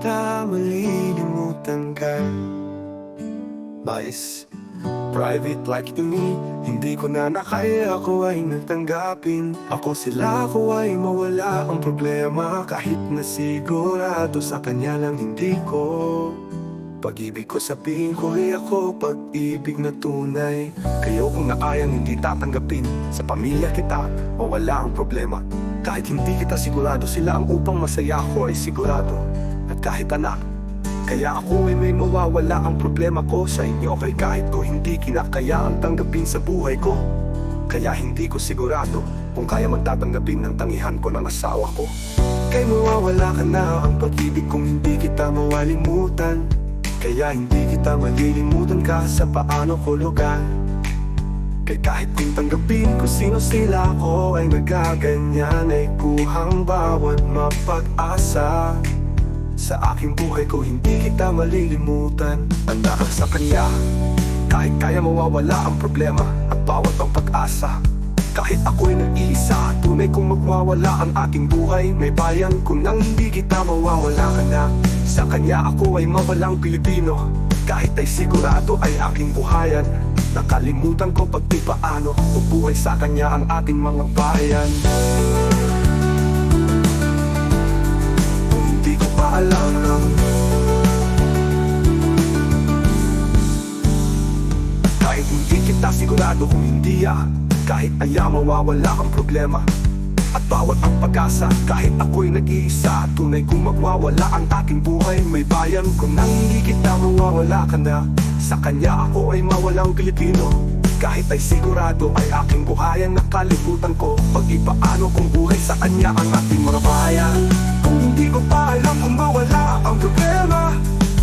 kita malilimutan ka. Vice private like to me, hindi ko na nakaya, ako ay natanggapin. Ako sila, ako ay mawala ang problema. Kahit na sigurado sa kanya lang hindi ko. Pag-ibig ko sabihin ko ay ako, pag-ibig na tunay. Kayo kung nakayang hindi tatanggapin, sa pamilya kita, mawala ang problema. Kahit hindi kita sigurado, sila ang upang masaya, ako ay sigurado. At kahit anak, kaya ako ay may mawawala ang problema ko sa inyo. Kaya kahit ko hindi kinakayaan tanggapin sa buhay ko, kaya hindi ko sigurado kung kaya magtatanggapin ng tangihan ko ng asawa ko. Kaya mawawala ka na ang pag-ibig kung hindi kita mawalimutan. Kaya hindi kita malilimutan ka sa paano ko lugar. Kaya kahit kung tanggapin ko sino sila, ako ay nagaganyan, ay kuhang bawat mapag-asa. Sa aking buhay ko hindi kita malilimutan. Tanda ka sa kanya, kahit kaya mawawala ang problema at bawat ang pag-asa. Kahit ako'y nag-iisa, tunay kong magwawala ang ating buhay. May bayan kung nang hindi kita mawawala ka na. Sa kanya ako ay mawalang Pilipino, kahit ay sigurado ay aking buhayan. Nakalimutan ko pag di paano ubuhay sa kanya ang ating mga bayan. Kung hindi ko pa alam kahit hindi kita sigurado kung hindi kahit aya mawawala ang problema at bawat ang pag-asa. Kahit ako'y nag-iisa, tunay kong magwawala ang aking buhay. May bayan kung nang hindi kita mawawala ka na. Sa kanya ako ay mawalang Pilipino, kahit ay sigurado ay aking buhayan. Nakalimutan ko pag ipaano kong buhay sa kanya ang ating mga bayan. Kung hindi ko pa alam kung mawala ang problema,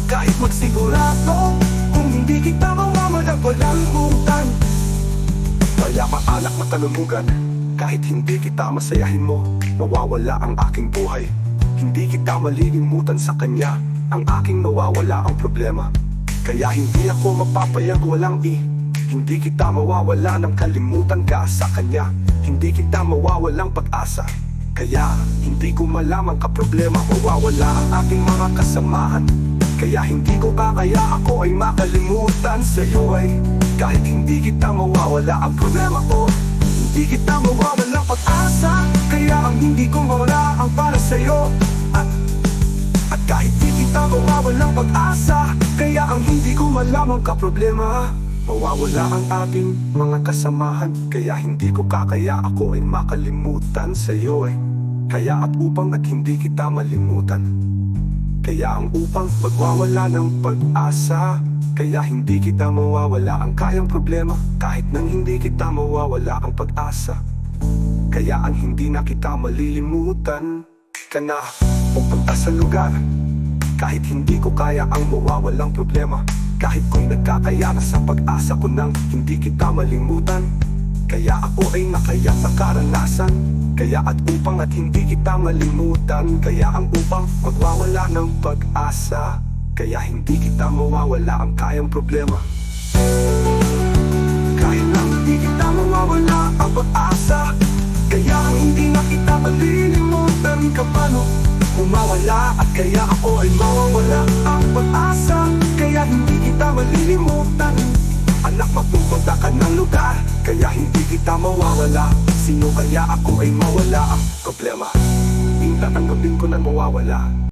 kahit magsigurado kung hindi kita mawawala, walang mutan. Kaya maanak na talumugan, kahit hindi kita masayahin mo, mawawala ang aking buhay. Hindi kita malilimutan sa kanya, ang aking nawawala ang problema. Kaya hindi ako mapapayag walang hindi kita mawawala ng kalimutan ka sa kanya. Hindi kita mawawalang pag-asa, kaya hindi ko malaman ka problema. Mawawala ang aking mga kasamahan, kaya hindi ko kaya ako ay makalimutan sa'yo ay. Kahit hindi kita mawawala ang problema ko, hindi kita mawawalang pag-asa, kaya ang hindi ko mawala ang para sa'yo. At kahit di kita mawawalang pag-asa, kaya ang hindi ko malaman ka problema. Mawawala ang ating mga kasamahan, kaya hindi ko kaya ako ay makalimutan sa'yo eh. Kaya at upang at hindi kita malimutan, kaya ang upang magwawala ng pag-asa, kaya hindi kita mawawala ang kayang problema. Kahit nang hindi kita mawawala ang pag-asa, kaya ang hindi na kita malilimutan ka na. Pupunta sa lugar, kahit hindi ko kaya ang mawawalang problema. Kahit ko'y nagkakaya na sa pag-asa ko nang hindi kita malimutan, kaya ako ay nakaya sa karanasan. Kaya at upang at hindi kita malimutan, kaya ang upang magwawala ng pag-asa, kaya hindi kita mawawala ang kayang problema. Kahit na hindi kita mawawala ang pag-asa, kaya ang hindi na kita malilimutan ka paano umawala. At kaya ako ay mawawala ang pag-asa, kaya hindi kita malilimutan. Anak, magpupunta ka ng lugar, kaya hindi kita mawawala. Sino kaya ako ay mawala ang problema? Hindi tatanggapin ko na mawawala.